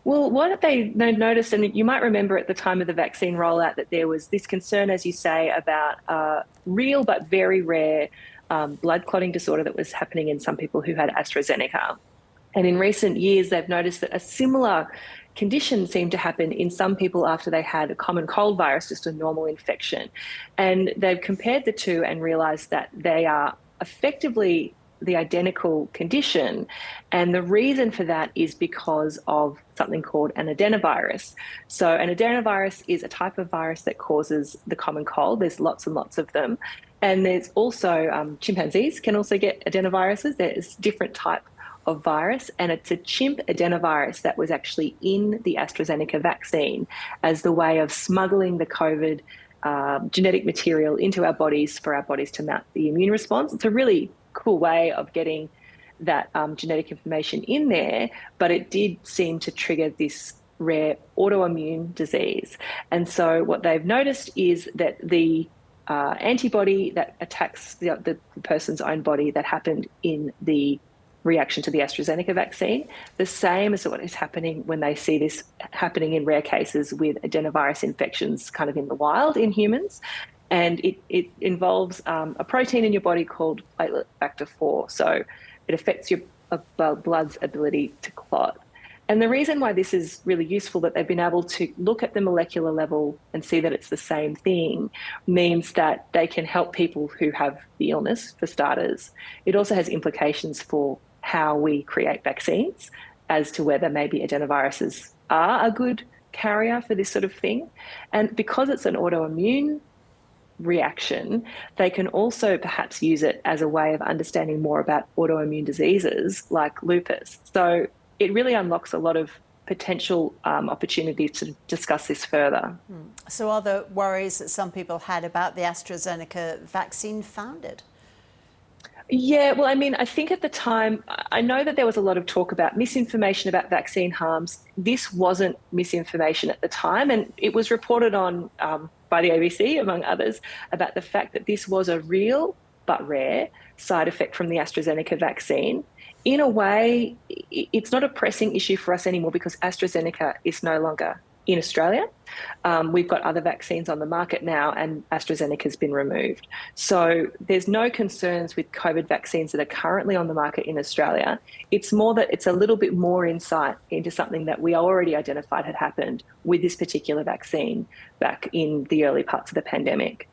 Well, what they noticed, and you might remember at the time of the vaccine rollout, that there was this concern, as you say, about real but very rare blood clotting disorder that was happening in some people who had AstraZeneca. And in recent years, they've noticed that a similar condition seemed to happen in some people after they had a common cold virus, just a normal infection. And they've compared the two and realized that they are effectively the identical condition. And the reason for that is because of something called an adenovirus. So, an adenovirus is a type of virus that causes the common cold. There's lots and lots of them. And there's also chimpanzees can also get adenoviruses. There's different type of virus, and it's a chimp adenovirus that was actually in the AstraZeneca vaccine as the way of smuggling the COVID genetic material into our bodies for our bodies to mount the immune response. It's a really cool way of getting that genetic information in there, but it did seem to trigger this rare autoimmune disease. And so what they've noticed is that the antibody that attacks the person's own body that happened in the reaction to the AstraZeneca vaccine, the same as what is happening when they see this happening in rare cases with adenovirus infections kind of in the wild in humans. And it involves a protein in your body called platelet factor 4. So it affects your blood's ability to clot. And the reason why this is really useful, that they've been able to look at the molecular level and see that it's the same thing, means that they can help people who have the illness, for starters. It also has implications for how we create vaccines as to whether maybe adenoviruses are a good carrier for this sort of thing. And because it's an autoimmune reaction, they can also perhaps use it as a way of understanding more about autoimmune diseases like lupus. So it really unlocks a lot of potential opportunities to discuss this further. So are the worries that some people had about the AstraZeneca vaccine founded? Yeah, well, I mean, I think at the time, I know that there was a lot of talk about misinformation about vaccine harms. This wasn't misinformation at the time, and it was reported on by the ABC, among others, about the fact that this was a real but rare side effect from the AstraZeneca vaccine. In a way, it's not a pressing issue for us anymore because AstraZeneca is no longer in Australia. We've got other vaccines on the market now, and AstraZeneca has been removed. So there's no concerns with COVID vaccines that are currently on the market in Australia. It's more that it's a little bit more insight into something that we already identified had happened with this particular vaccine back in the early parts of the pandemic.